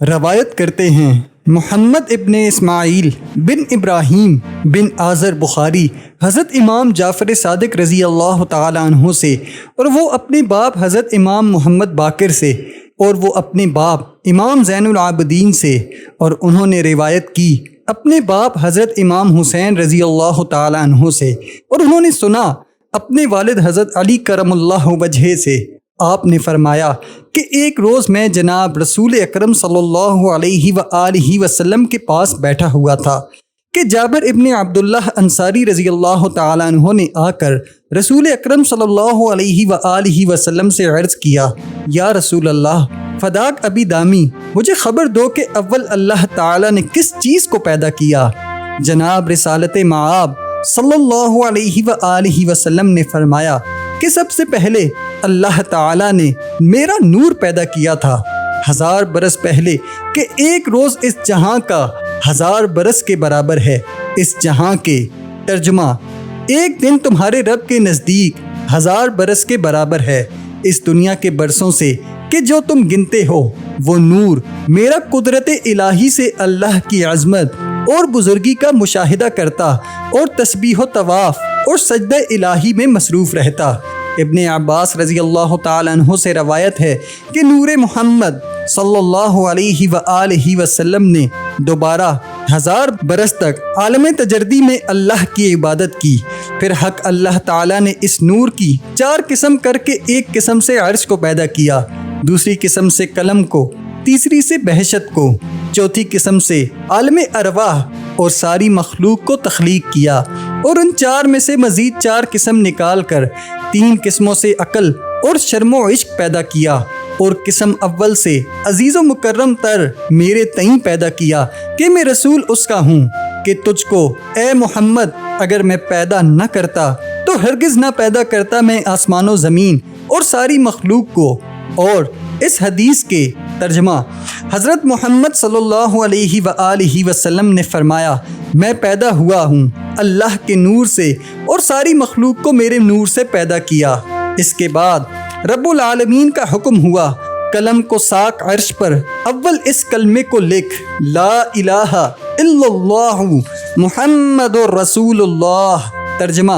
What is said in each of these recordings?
روایت کرتے ہیں محمد ابن اسماعیل بن ابراہیم بن آذر بخاری حضرت امام جعفر صادق رضی اللہ تعالیٰ عنہ سے، اور وہ اپنے باپ حضرت امام محمد باقر سے، اور وہ اپنے باپ امام زین العابدین سے، اور انہوں نے روایت کی اپنے باپ حضرت امام حسین رضی اللہ تعالیٰ عنہ سے، اور انہوں نے سنا اپنے والد حضرت علی کرم اللہ وجہہ سے۔ آپ نے فرمایا کہ ایک روز میں جناب رسول اکرم صلی اللہ علیہ وآلہ وسلم کے پاس بیٹھا ہوا تھا کہ جابر ابن عبداللہ انصاری رضی اللہ تعالیٰ عنہ نے آ کر رسول اکرم صلی اللہ علیہ وآلہ وسلم سے عرض کیا، یا رسول اللہ، فداک ابی دامی، مجھے خبر دو کہ اول اللہ تعالیٰ نے کس چیز کو پیدا کیا؟ جناب رسالت مآب صلی اللہ علیہ وآلہ وسلم نے فرمایا کہ سب سے پہلے اللہ تعالیٰ نے میرا نور پیدا کیا تھا، 1000 برس پہلے، کہ ایک روز اس جہاں کا 1000 برس کے برابر ہے۔ اس جہاں کے ترجمہ، ایک دن تمہارے رب کے نزدیک 1000 برس کے برابر ہے۔ اس دنیا کے برسوں سے کہ جو تم گنتے ہو، وہ نور میرا قدرت الہی سے اللہ کی عظمت اور بزرگی کا مشاہدہ کرتا اور تسبیح و طواف اور سجدہ الہی میں مصروف رہتا۔ ابن عباس رضی اللہ تعالیٰ عنہ سے روایت ہے کہ نور محمد صلی اللہ علیہ وآلہ وسلم نے دوبارہ 1000 برس تک عالم تجردی میں اللہ کی عبادت کی۔ پھر حق اللہ تعالیٰ نے اس نور کی 4 قسم کر کے ایک قسم سے عرش کو پیدا کیا، دوسری قسم سے قلم کو، تیسری سے بہشت کو، چوتھی قسم سے عالم ارواح اور ساری مخلوق کو تخلیق کیا، اور ان 4 میں سے مزید 4 قسم نکال کر 3 قسموں سے عقل اور شرم و عشق پیدا کیا، اور قسم اول سے عزیز و مکرم تر میرے تئیں پیدا کیا کہ میں رسول اس کا ہوں کہ تجھ کو اے محمد اگر میں پیدا نہ کرتا تو ہرگز نہ پیدا کرتا میں آسمان و زمین اور ساری مخلوق کو۔ اور اس حدیث کے ترجمہ، حضرت محمد صلی اللہ علیہ وآلہ وسلم نے فرمایا، میں پیدا ہوا ہوں اللہ کے نور سے اور ساری مخلوق کو میرے نور سے پیدا کیا۔ اس کے بعد رب العالمین کا حکم ہوا، قلم کو ساق عرش پر اول اس کلمے کو لکھ، لا الہ الا اللہ محمد رسول اللہ۔ ترجمہ،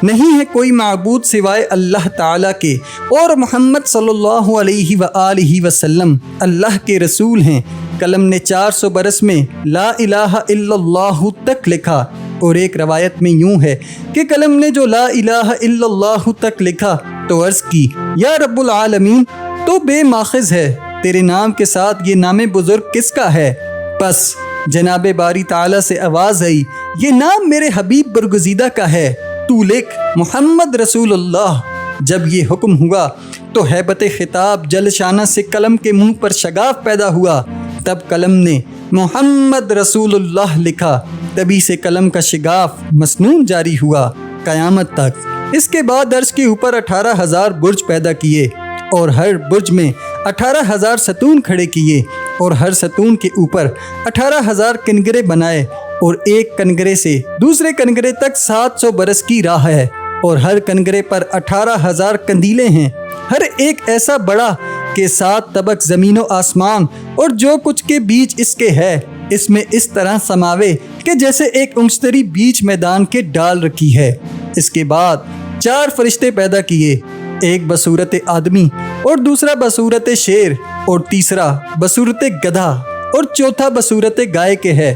نہیں ہے کوئی معبود سوائے اللہ تعالیٰ کے، اور محمد صلی اللہ علیہ وآلہ وسلم اللہ کے رسول ہیں۔ قلم نے 400 برس میں لا الہ الا اللہ تک لکھا، اور ایک روایت میں یوں ہے کہ قلم نے جو لا الہ الا اللہ تک لکھا تو عرض کی، یا رب العالمین، تو بے ماخذ ہے، تیرے نام کے ساتھ یہ نام بزرگ کس کا ہے؟ پس جناب باری تعالیٰ سے آواز آئی، یہ نام میرے حبیب برگزیدہ کا ہے، تو لکھ محمد رسول اللہ۔ جب یہ حکم ہوا تو ہیبت خطاب جل شانہ سے قلم کے منہ پر شگاف پیدا ہوا، تب قلم نے محمد رسول اللہ لکھا، تبھی سے قلم کا شگاف مسنون جاری ہوا قیامت تک۔ اس کے بعد عرش کے اوپر 18,000 برج پیدا کیے، اور ہر برج میں 18,000 ستون کھڑے کیے، اور ہر ستون کے اوپر 18,000 کنگرے بنائے، اور ایک کنگرے سے دوسرے کنگرے تک 700 برس کی راہ ہے، اور ہر کنگرے پر 18,000 کندیلیں ہیں، ہر ایک ایسا بڑا کہ 7 طبق زمین و آسمان اور جو کچھ کے بیچ اس کے ہے، اس میں اس طرح سماوے کہ جیسے ایک انچتری بیچ میدان کے ڈال رکھی ہے۔ اس کے بعد 4 فرشتے پیدا کیے، ایک بصورت آدمی، اور دوسرا بصورت شیر، اور تیسرا بصورت گدھا، اور چوتھا بصورت گائے کے ہے۔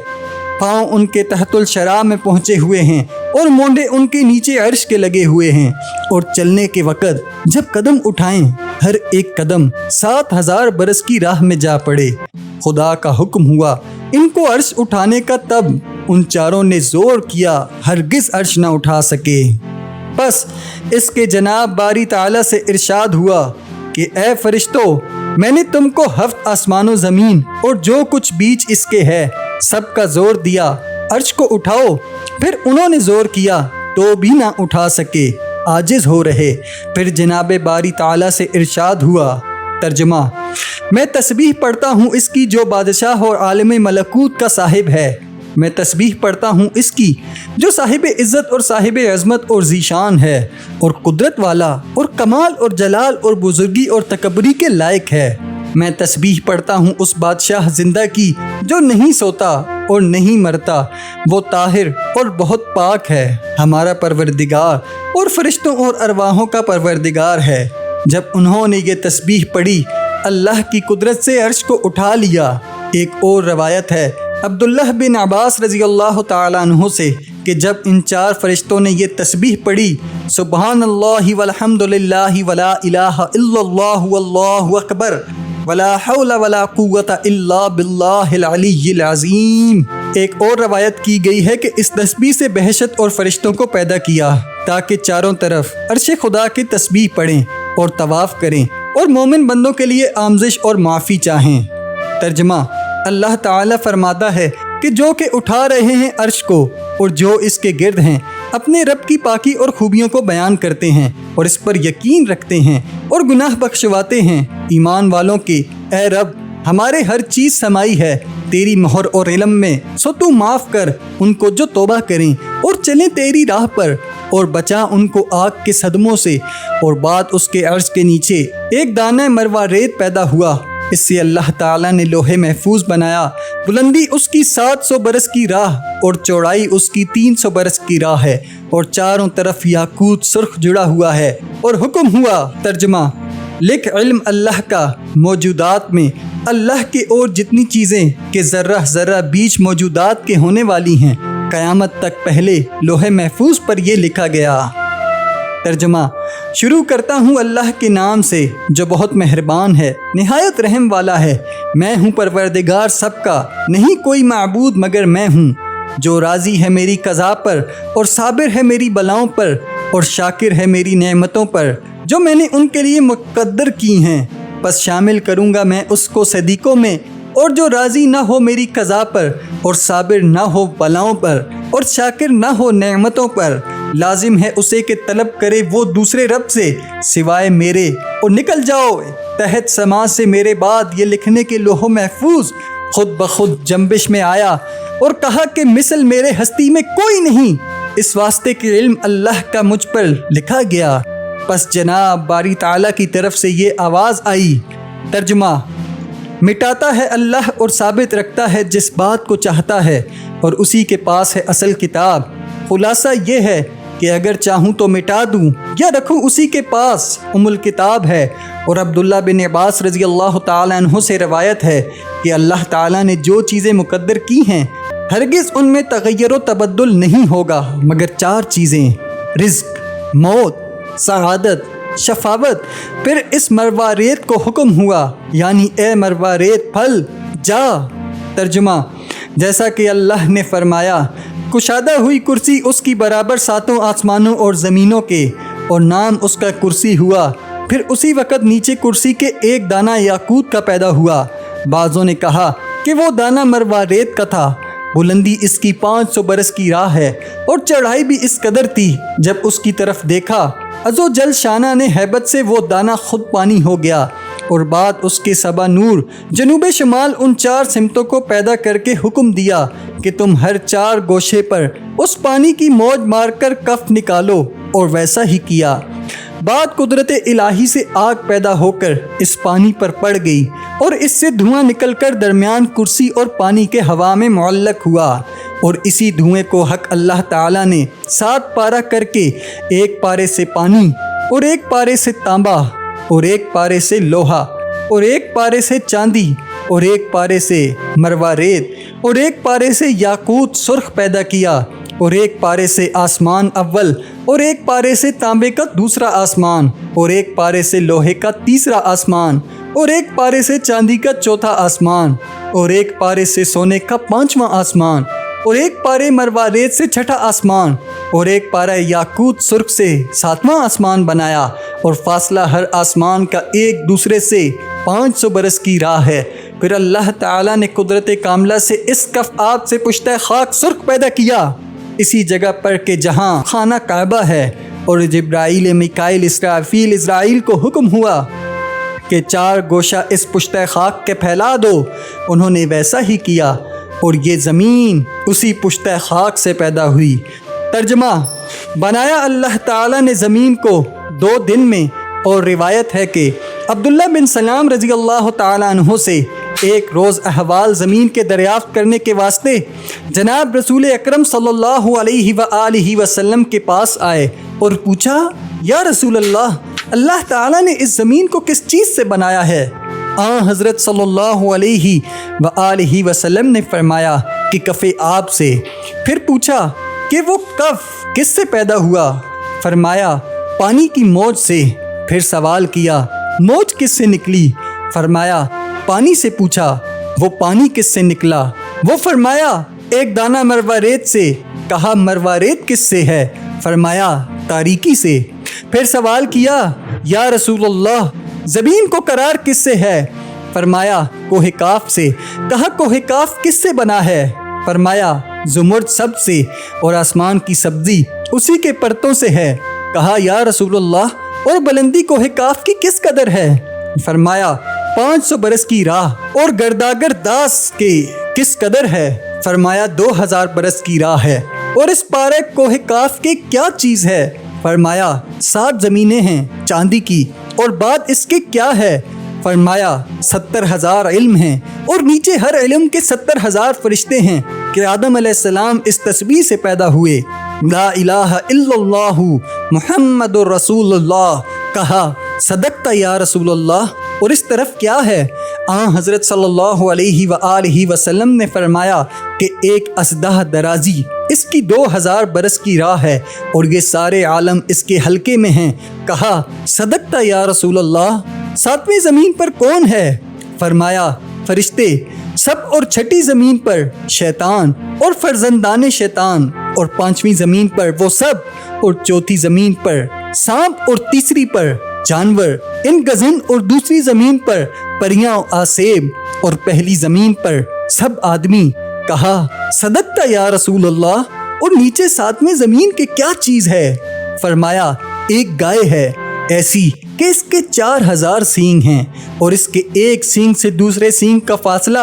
پاؤں ان کے تحت الشراع میں پہنچے ہوئے ہیں، اور مونڈے ان کے نیچے عرش کے لگے ہوئے ہیں، اور چلنے کے وقت جب قدم اٹھائیں ہر ایک قدم 7,000 برس کی راہ میں جا پڑے۔ خدا کا حکم ہوا ان کو عرش اٹھانے کا، تب ان چاروں نے زور کیا، ہرگز عرش نہ اٹھا سکے۔ بس اس کے جناب باری تعالیٰ سے ارشاد ہوا کہ اے فرشتو، میں نے تم کو 7 آسمان و زمین اور جو کچھ بیچ اس کے ہے سب کا زور دیا، عرش کو اٹھاؤ۔ پھر انہوں نے زور کیا تو بھی نہ اٹھا سکے، عاجز ہو رہے۔ پھر جناب باری تعالیٰ سے ارشاد ہوا، ترجمہ، میں تسبیح پڑھتا ہوں اس کی جو بادشاہ اور عالم ملکوت کا صاحب ہے، میں تسبیح پڑھتا ہوں اس کی جو صاحب عزت اور صاحب عظمت اور ذیشان ہے، اور قدرت والا اور کمال اور جلال اور بزرگی اور تکبری کے لائق ہے۔ میں تسبیح پڑھتا ہوں اس بادشاہ زندہ کی جو نہیں سوتا اور نہیں مرتا، وہ طاہر اور بہت پاک ہے، ہمارا پروردگار اور فرشتوں اور ارواحوں کا پروردگار ہے۔ جب انہوں نے یہ تسبیح پڑھی اللہ کی قدرت سے عرش کو اٹھا لیا۔ ایک اور روایت ہے عبداللہ بن عباس رضی اللہ تعالیٰ عنہ سے کہ جب ان 4 فرشتوں نے یہ تسبیح پڑھی سبحان اللہ والحمد للہ ولا الہ الا اللہ واللہ اکبر ولا حول ولا قوت الا باللہ العلی العظیم، ایک اور روایت کی گئی ہے کہ اس تسبیح سے بہشت اور فرشتوں کو پیدا کیا تاکہ چاروں طرف عرش خدا کی تسبیح پڑھیں اور طواف کریں اور مومن بندوں کے لیے آمرزش اور معافی چاہیں۔ ترجمہ: اللہ تعالیٰ فرماتا ہے کہ جو کہ اٹھا رہے ہیں عرش کو اور جو اس کے گرد ہیں اپنے رب کی پاکی اور خوبیوں کو بیان کرتے ہیں اور اس پر یقین رکھتے ہیں اور گناہ بخشواتے ہیں۔ ایمان والوں کے اے رب ہمارے ہر چیز سمائی ہے تیری مہر اور علم میں، سو تو معاف کر ان کو جو توبہ کریں اور چلیں تیری راہ پر، اور بچا ان کو آگ کے صدموں سے۔ اور بعد اس کے عرش کے نیچے ایک دانہ مروا ریت پیدا ہوا، اس سے اللہ تعالیٰ نے لوح محفوظ بنایا، بلندی اس کی 700 برس کی راہ اور چوڑائی اس کی 300 برس کی راہ ہے، اور چاروں طرف یاقوت سرخ جڑا ہوا ہے، اور حکم ہوا۔ ترجمہ: لکھ علم اللہ کا موجودات میں اللہ کے اور جتنی چیزیں کہ ذرہ ذرہ بیچ موجودات کے ہونے والی ہیں قیامت تک پہلے لوح محفوظ پر یہ لکھا گیا۔ ترجمہ: شروع کرتا ہوں اللہ کے نام سے جو بہت مہربان ہے نہایت رحم والا ہے۔ میں ہوں پروردگار سب کا، نہیں کوئی معبود مگر میں ہوں، جو راضی ہے میری قضا پر اور صابر ہے میری بلاؤں پر اور شاکر ہے میری نعمتوں پر جو میں نے ان کے لیے مقدر کی ہیں۔ پس شامل کروں گا میں اس کو صدیقوں میں، اور جو راضی نہ ہو میری قضا پر اور صابر نہ ہو بلاؤں پر اور شاکر نہ ہو نعمتوں پر، لازم ہے اسے کہ طلب کرے وہ دوسرے رب سے سوائے میرے، اور نکل جاؤ تحت سما سے میرے بعد یہ لکھنے کے لوح محفوظ خود بخود جنبش میں آیا اور کہا کہ مثل میرے ہستی میں کوئی نہیں، اس واسطے کہ علم اللہ کا مجھ پر لکھا گیا۔ پس جناب باری تعالیٰ کی طرف سے یہ آواز آئی۔ ترجمہ: مٹاتا ہے اللہ اور ثابت رکھتا ہے جس بات کو چاہتا ہے، اور اسی کے پاس ہے اصل کتاب۔ خلاصہ یہ ہے کہ اگر چاہوں تو مٹا دوں یا رکھوں اسی کے پاس ام الکتاب ہے۔ اور عبداللہ بن عباس رضی اللہ تعالیٰ عنہ سے روایت ہے کہ اللہ تعالیٰ نے جو چیزیں مقدر کی ہیں ہرگز ان میں تغیر و تبدل نہیں ہوگا مگر 4 چیزیں: رزق، موت، سعادت، شفاوت۔ پھر اس مروا ریت کو حکم ہوا، یعنی اے مروا ریت پھل جا۔ ترجمہ: جیسا کہ اللہ نے فرمایا کشادہ ہوئی کرسی اس کی برابر 7 آسمانوں اور زمینوں کے، اور نام اس کا کرسی ہوا۔ پھر اسی وقت نیچے کرسی کے ایک دانہ یاقوت کا پیدا ہوا۔ بعضوں نے کہا کہ وہ دانہ مروا ریت کا تھا۔ بلندی اس کی 500 برس کی راہ ہے اور چڑھائی بھی اس قدر تھی۔ جب اس کی طرف دیکھا عزو جل شانہ نے ہیبت سے وہ دانہ خود پانی ہو گیا، اور بعد اس کے 7 نور جنوب شمال ان 4 سمتوں کو پیدا کر کے حکم دیا کہ تم ہر 4 گوشے پر اس پانی کی موج مار کر کف نکالو، اور ویسا ہی کیا۔ بعد قدرت الہی سے آگ پیدا ہو کر اس پانی پر پڑ گئی، اور اس سے دھواں نکل کر درمیان کرسی اور پانی کے ہوا میں معلق ہوا، اور اسی دھوئیں کو حق اللہ تعالیٰ نے 7 پارہ کر کے، ایک پارے سے پانی اور ایک پارے سے تانبا اور ایک پارے سے لوہا اور ایک پارے سے چاندی اور ایک پارے سے مروا ریت اور ایک پارے سے یاقوت سرخ پیدا کیا، اور ایک پارے سے آسمان اول اور ایک پارے سے تانبے کا دوسرا آسمان اور ایک پارے سے لوہے کا تیسرا آسمان اور ایک پارے سے چاندی کا چوتھا آسمان اور ایک پارے سے سونے کا 5واں آسمان اور ایک پارے مروا ریت سے 6ٹھا آسمان اور ایک پارہ یاقوت سرخ سے 7واں آسمان بنایا، اور فاصلہ ہر آسمان کا ایک دوسرے سے 500 برس کی راہ ہے۔ پھر اللہ تعالیٰ نے قدرت کاملہ سے اس کف آب سے پشتہ خاک سرخ پیدا کیا، اسی جگہ پر کہ جہاں خانہ کعبہ ہے، اور جبرائیل، میکائیل، اسرافیل، اسرائیل کو حکم ہوا کہ 4 گوشہ اس پشتہ خاک کے پھیلا دو۔ انہوں نے ویسا ہی کیا، اور یہ زمین اسی پشتہ خاک سے پیدا ہوئی۔ ترجمہ: بنایا اللہ تعالیٰ نے زمین کو 2 دن میں، اور روایت ہے کہ عبداللہ بن سلام رضی اللہ تعالیٰ عنہ سے ایک روز احوال زمین کے دریافت کرنے کے واسطے جناب رسول اکرم صلی اللہ علیہ وآلہ وسلم کے پاس آئے اور پوچھا، یا رسول اللہ، اللہ تعالیٰ نے اس زمین کو کس چیز سے بنایا ہے؟ حضرت صلی اللہ علیہ وآلہ وسلم نے فرمایا کہ کف آب سے۔ پھر پوچھا کہ وہ کف کس سے پیدا ہوا؟ فرمایا پانی کی موج سے۔ پھر سوال کیا موج کس سے نکلی؟ فرمایا پانی سے۔ پوچھا وہ پانی کس سے نکلا؟ وہ فرمایا ایک دانہ مرواریت سے۔ کہا مرواریت کس سے ہے؟ فرمایا تاریکی سے۔ پھر سوال کیا یا رسول اللہ، زمین کو قرار کس سے ہے؟ فرمایا کوہ کاف سے۔ کہا کوہ کاف کس سے بنا ہے؟ فرمایا زمرد سب سے، اور آسمان کی سبزی اسی کے پرتوں سے ہے۔ کہا یا رسول اللہ، اور بلندی کوہ کاف کی کس قدر ہے؟ فرمایا 500 برس کی راہ، اور گرداگر داس کے کس قدر ہے؟ فرمایا 2000 برس کی راہ ہے۔ اور اس پارے کوہ کاف کے کیا چیز ہے؟ فرمایا 7 زمینیں ہیں چاندی کی، اور بعد اس کے کیا ہے؟ فرمایا 70,000 علم ہیں، اور نیچے ہر علم کے 70,000 فرشتے ہیں کہ آدم علیہ السلام اس تسبیح سے پیدا ہوئے، لا الہ الا اللہ محمد رسول اللہ۔ کہا صدقت یا رسول اللہ، اور اس طرف کیا ہے؟ حضرت صلی اللہ علیہ وآلہ وسلم نے فرمایا کہ ایک اسدہ درازی، اس کی 2000 برس کی راہ ہے، اور یہ سارے عالم اس کے حلقے میں ہیں۔ کہا صدقت یا رسول اللہ، 7ویں زمین پر کون ہے؟ فرمایا فرشتے سب، اور 6ٹی زمین پر شیطان اور فرزندان شیطان، اور 5ویں زمین پر وہ سب، اور 4تھی زمین پر سانپ، اور تیسری پر جانور ان گزن، اور دوسری زمین پر پریاں آسیب، اور پہلی زمین پر سب آدمی۔ کہا صدقت یا رسول اللہ، اور نیچے 7ویں زمین کے کیا چیز ہے؟ فرمایا ایک گائے ہے، ایسی کہ اس کے 4000 سینگ ہیں، اور اس کے ایک سینگ سے دوسرے سینگ کا فاصلہ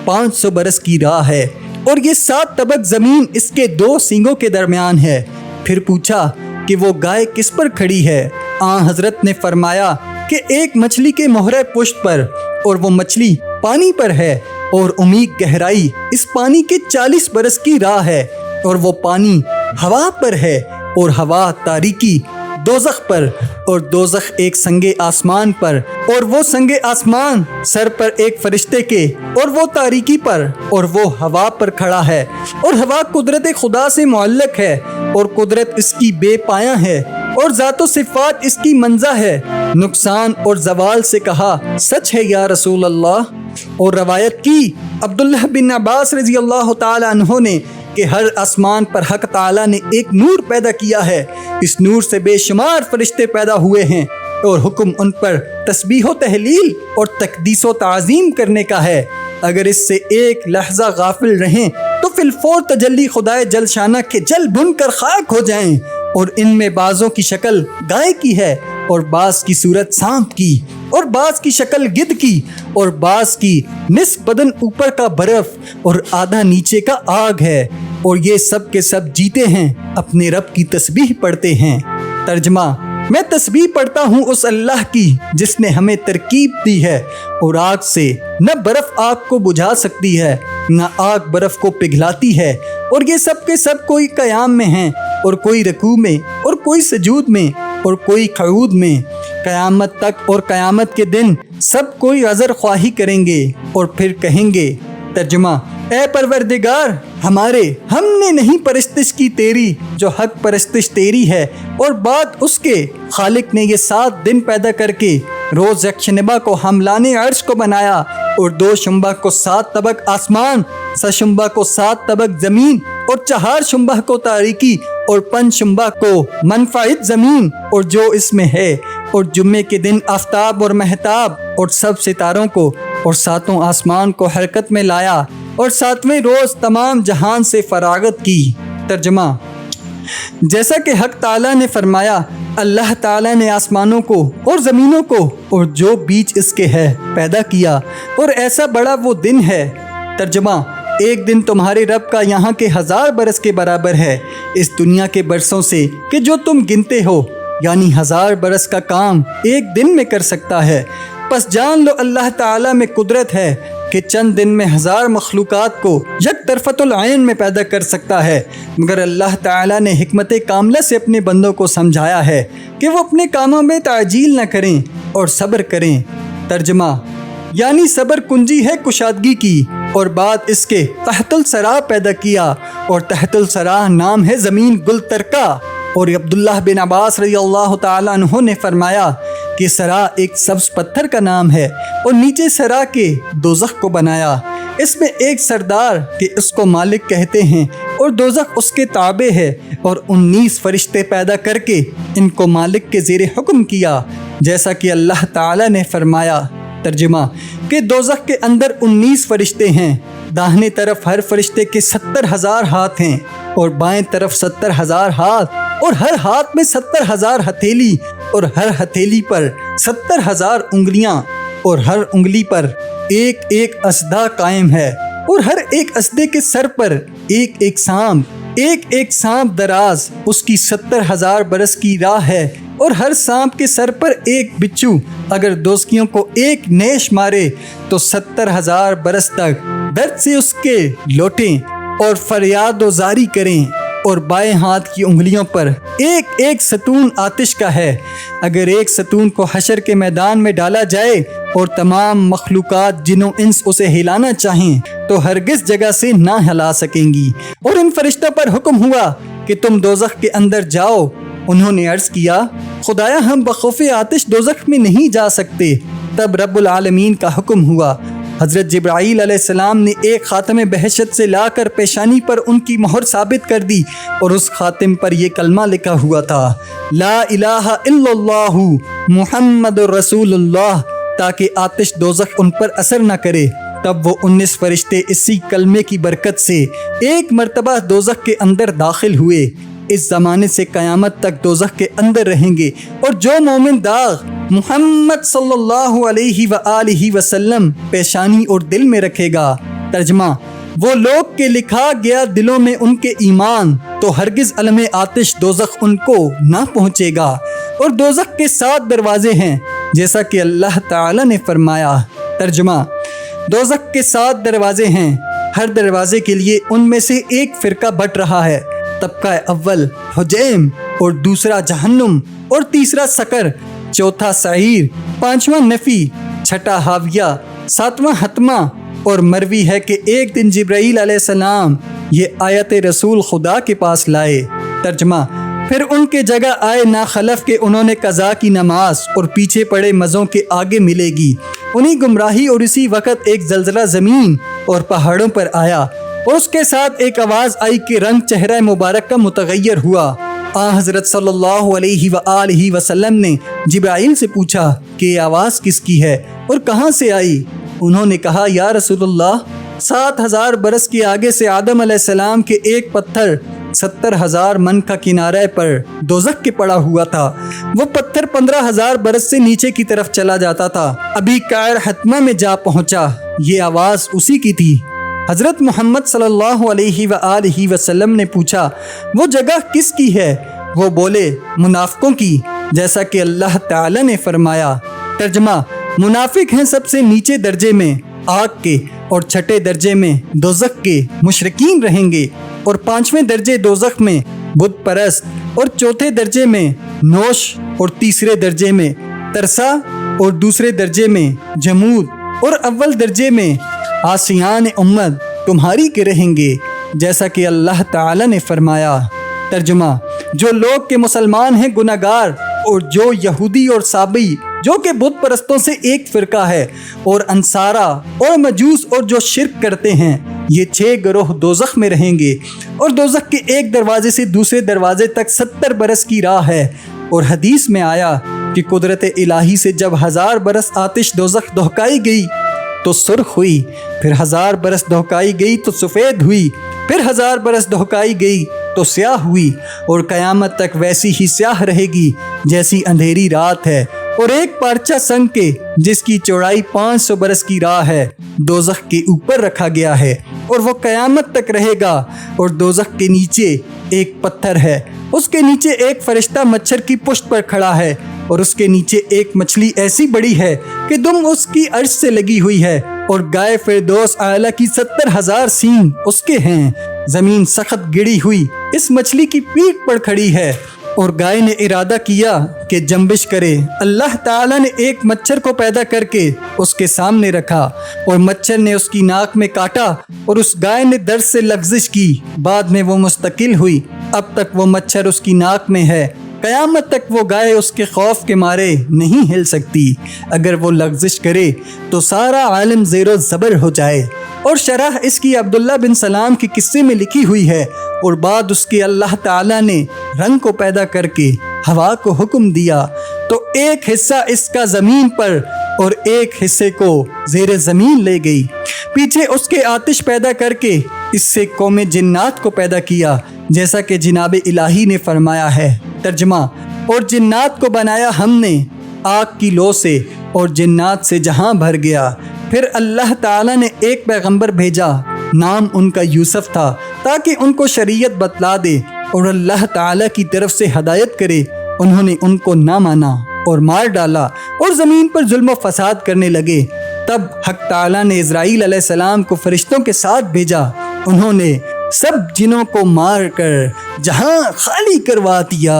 500 برس کی راہ ہے، اور یہ 7 طبق زمین اس کے 2 سینگوں کے درمیان ہے۔ پھر پوچھا کہ وہ گائے کس پر کھڑی ہے؟ حضرت نے فرمایا کہ ایک مچھلی کے مہرے پشت پر، اور وہ مچھلی پانی پر ہے، اور عمیق گہرائی اس پانی کے 40 برس کی راہ ہے، اور وہ پانی ہوا پر ہے، اور ہوا تاریکی دوزخ پر، اور دوزخ ایک سنگ آسمان پر، اور وہ سنگ آسمان سر پر ایک فرشتے کے، اور وہ تاریکی پر، اور وہ ہوا پر کھڑا ہے، اور ہوا قدرت خدا سے معلق ہے، اور قدرت اس کی بے پایاں ہے، اور ذات و صفات اس کی منزہ ہے، نقصان اور زوال سے۔ کہا سچ ہے یا رسول اللہ، اور روایت کی عبداللہ بن عباس رضی اللہ تعالی عنہ نے کہ ہر آسمان پر حق تعالیٰ نے ایک نور پیدا کیا ہے، اس نور سے بے شمار فرشتے پیدا ہوئے ہیں، اور حکم ان پر تسبیح و تہلیل اور تقدیس و تعظیم کرنے کا ہے۔ اگر اس سے ایک لحظہ غافل رہیں تو فی الفور تجلی خدائے جل شانہ کے جل بن کر خاک ہو جائیں۔ اور ان میں بعضوں کی شکل گائے کی ہے، اور بعض کی صورت سانپ کی، اور بعض کی شکل گدھ کی، اور بعض کی نصف بدن اوپر کا برف اور آدھا نیچے کا آگ ہے، اور یہ سب کے سب جیتے ہیں، اپنے رب کی تسبیح پڑھتے ہیں۔ ترجمہ: میں تسبیح پڑھتا ہوں اس اللہ کی جس نے ہمیں ترکیب دی ہے، اور آگ سے نہ برف آگ کو بجھا سکتی ہے، نہ آگ برف کو پگھلاتی ہے، اور یہ سب کے سب کوئی قیام میں ہیں، اور کوئی رکوع میں، اور کوئی سجود میں، اور کوئی قعود میں، قیامت تک اور قیامت کے دن سب کوئی عذر خواہی کریں گے، اور پھر کہیں گے۔ ترجمہ: اے پروردگار ہمارے، ہم نے نہیں پرستش کی تیری جو حق پرستش تیری ہے، اور بعد اس کے خالق نے یہ 7 دن پیدا کر کے روز یکشنبہ کو حملان عرش کو بنایا، اور 2 شنبہ کو 7 طبق آسمان، سشنبہ کو 7 طبق زمین، اور 4 شنبہ کو تاریکی، اور 5 شنبہ کو منفعت زمین اور جو اس میں ہے، اور جمعے کے دن آفتاب اور مہتاب اور سب ستاروں کو، اور 7 آسمان کو حرکت میں لایا، اور 7ویں روز تمام جہان سے فراغت کی۔ ترجمہ: جیسا کہ حق تعالیٰ نے فرمایا، اللہ تعالیٰ نے آسمانوں کو اور زمینوں کو اور جو بیچ اس کے ہے پیدا کیا، اور ایسا بڑا وہ دن ہے۔ ترجمہ: ایک دن تمہارے رب کا یہاں کے 1000 برس کے برابر ہے، اس دنیا کے برسوں سے کہ جو تم گنتے ہو۔ یعنی 1000 برس کا کام ایک دن میں کر سکتا ہے۔ پس جان لو اللہ تعالیٰ میں قدرت ہے کہ چند دن میں 1000 مخلوقات کو یک طرفت العین میں پیدا کر سکتا ہے، مگر اللہ تعالیٰ نے حکمت کاملہ سے اپنے بندوں کو سمجھایا ہے کہ وہ اپنے کاموں میں تعجیل نہ کریں اور صبر کریں۔ ترجمہ یعنی صبر کنجی ہے کشادگی کی، اور بعد اس کے تحت الثری پیدا کیا، اور تحت الثری نام ہے زمین گل ترکا۔ اور عبداللہ بن عباس رضی اللہ تعالیٰ عنہ نے فرمایا کہ ثری ایک سبز پتھر کا نام ہے، اور نیچے ثری کے دوزخ کو بنایا۔ اس میں ایک سردار کہ اس کو مالک کہتے ہیں، اور دوزخ اس کے تابع ہے، اور 19 فرشتے پیدا کر کے ان کو مالک کے زیر حکم کیا، جیسا کہ اللہ تعالیٰ نے فرمایا۔ ترجمہ کہ دوزخ کے اندر 19 فرشتے ہیں، داہنے طرف ہر فرشتے کے 70,000 ہاتھ ہیں، اور بائیں طرف 70,000 ہاتھ، اور ہر ہاتھ میں 70,000 ہتھیلی، اور ہر ہتھیلی پر 70,000 انگلیاں، اور ہر انگلی پر ایک ایک اسدہ قائم ہے، اور ہر ایک اسدے کے سر پر ایک ایک سانپ دراز اس کی 70,000 برس کی راہ ہے، اور ہر سانپ کے سر پر ایک بچھو اگر دوزخیوں کو ایک نیش مارے تو 70,000 برس تک درد سے اس کے لوٹیں اور فریاد و زاری کریں، اور بائیں ہاتھ کی انگلیوں پر ایک ایک ستون آتش کا ہے۔ اگر ایک ستون کو حشر کے میدان میں ڈالا جائے اور تمام مخلوقات جن و انس اسے ہلانا چاہیں تو ہرگز جگہ سے نہ ہلا سکیں گی۔ اور ان فرشتوں پر حکم ہوا کہ تم دوزخ کے اندر جاؤ۔ انہوں نے عرض کیا خدایا ہم بخوف آتش دوزخ میں نہیں جا سکتے۔ تب رب العالمین کا حکم ہوا۔ حضرت جبرائیل علیہ السلام نے ایک خاتم بہشت سے لا کر پیشانی پر ان کی مہر ثابت کر دی، اور اس خاتم پر یہ کلمہ لکھا ہوا تھا لا الہ الا اللہ محمد رسول اللہ، تاکہ آتش دوزخ ان پر اثر نہ کرے۔ تب وہ 19 فرشتے اسی کلمے کی برکت سے ایک مرتبہ دوزخ کے اندر داخل ہوئے۔ اس زمانے سے قیامت تک دوزخ کے اندر رہیں گے، اور جو مومن داغ محمد صلی اللہ علیہ وآلہ وسلم پیشانی اور دل میں رکھے گا۔ ترجمہ وہ لوگ کہ لکھا گیا دلوں میں ان کے ایمان، تو ہرگز علم آتش دوزخ ان کو نہ پہنچے گا۔ اور دوزخ کے 7 دروازے ہیں جیسا کہ اللہ تعالی نے فرمایا۔ ترجمہ دوزخ کے 7 دروازے ہیں، ہر دروازے کے لیے ان میں سے ایک فرقہ بٹ رہا ہے۔ طبقہ اول حجیم، اور دوسرا جہنم، اور تیسرا سقر، چوتھا سعیر، پانچواں نفی، چھٹا حاویہ، ساتواں حتمہ۔ اور مروی ہے کہ ایک دن جبرائیل علیہ السلام یہ آیت رسول خدا کے پاس لائے۔ ترجمہ پھر ان کے جگہ آئے ناخلف کہ انہوں نے قضا کی نماز، اور پیچھے پڑے مزوں کے آگے ملے گی انہیں گمراہی، اور اسی وقت ایک زلزلہ زمین اور پہاڑوں پر آیا، اور اس کے ساتھ ایک آواز آئی کہ رنگ چہرہ مبارک کا متغیر ہوا۔ حضرت صلی اللہ علیہ وآلہ وسلم نے جبرائیل سے پوچھا کہ یہ آواز کس کی ہے اور کہاں سے آئی؟ انہوں نے کہا یا رسول اللہ 7,000 برس کے آگے سے آدم علیہ السلام کے ایک پتھر 70,000 من کا کنارے پر دوزخ کے پڑا ہوا تھا۔ وہ پتھر 15,000 برس سے نیچے کی طرف چلا جاتا تھا، ابھی قعر حتمہ میں جا پہنچا۔ یہ آواز اسی کی تھی۔ حضرت محمد صلی اللہ علیہ وآلہ وسلم نے پوچھا وہ جگہ کس کی ہے؟ وہ بولے منافقوں کی، جیسا کہ اللہ تعالی نے فرمایا۔ ترجمہ منافق ہیں سب سے نیچے درجے میں آگ کے، اور چھٹے درجے میں دوزخ کے مشرکین رہیں گے، اور 5ویں درجے دوزخ میں بت پرست، اور چوتھے درجے میں نوش، اور تیسرے درجے میں ترسا، اور دوسرے درجے میں جمود، اور اول درجے میں آسیان امت تمہاری کے رہیں گے، جیسا کہ اللہ تعالی نے فرمایا۔ ترجمہ جو لوگ کے مسلمان ہیں گناہگار، اور جو یہودی اور صابئی جو کہ بت پرستوں سے ایک فرقہ ہے، اور انصارہ اور مجوس اور جو شرک کرتے ہیں، یہ 6 گروہ دوزخ میں رہیں گے، اور دوزخ کے ایک دروازے سے دوسرے دروازے تک 70 برس کی راہ ہے۔ اور حدیث میں آیا کہ قدرت الہی سے جب 1000 برس آتش دوزخ دہکائی گئی تو سرخ ہوئی، پھر 1000 برس دہکائی گئی تو سفید ہوئی، پھر 1000 برس دہکائی گئی تو سیاہ ہوئی، اور قیامت تک ویسی ہی سیاہ رہے گی جیسی اندھیری رات ہے۔ اور ایک پارچہ سنگ کے جس کی چوڑائی 500 برس کی راہ ہے دوزخ کے اوپر رکھا گیا ہے، اور وہ قیامت تک رہے گا۔ اور دوزخ کے نیچے ایک پتھر ہے، اس کے نیچے ایک فرشتہ مچھر کی پشت پر کھڑا ہے، اور اس کے نیچے ایک مچھلی ایسی بڑی ہے کہ دم اس کی عرش سے لگی ہوئی ہے، اور گائے فردوس اعلیٰ کی 70,000 سینگ اس کے ہیں۔ زمین سخت گڑی ہوئی اس مچھلی کی پیٹھ پر کھڑی ہے، اور گائے نے ارادہ کیا کہ جنبش کرے۔ اللہ تعالیٰ نے ایک مچھر کو پیدا کر کے اس کے سامنے رکھا، اور مچھر نے اس کی ناک میں کاٹا، اور اس گائے نے درد سے لغزش کی۔ بعد میں وہ مستقل ہوئی، اب تک وہ مچھر اس کی ناک میں ہے۔ قیامت تک وہ گائے اس کے خوف کے مارے نہیں ہل سکتی۔ اگر وہ لغزش کرے تو سارا عالم زیر و زبر ہو جائے۔ اور شرح اس کی عبداللہ بن سلام کے قصے میں لکھی ہوئی ہے، اور بعد اس کے اللہ تعالیٰ نے رنگ کو پیدا کر کے ہوا کو حکم دیا تو ایک حصہ اس کا زمین پر اور ایک حصے کو زیر زمین لے گئی۔ پیچھے اس کے آتش پیدا کر کے اس سے قوم جنات کو پیدا کیا، جیسا کہ جناب الہی نے فرمایا ہے۔ ترجمہ: اور جنات کو بنایا ہم نے آگ کی لو سے، اور جنات سے جہاں بھر گیا۔ پھر اللہ تعالیٰ نے ایک پیغمبر بھیجا، نام ان کا یوسف تھا، تاکہ ان کو شریعت بتلا دے اور اللہ تعالیٰ کی طرف سے ہدایت کرے۔ انہوں نے ان کو نہ مانا اور مار ڈالا، اور زمین پر ظلم و فساد کرنے لگے۔ تب حق تعالیٰ نے اسرائیل علیہ السلام کو فرشتوں کے ساتھ بھیجا، انہوں نے سب جنوں کو مار کر جہاں خالی کروا دیا۔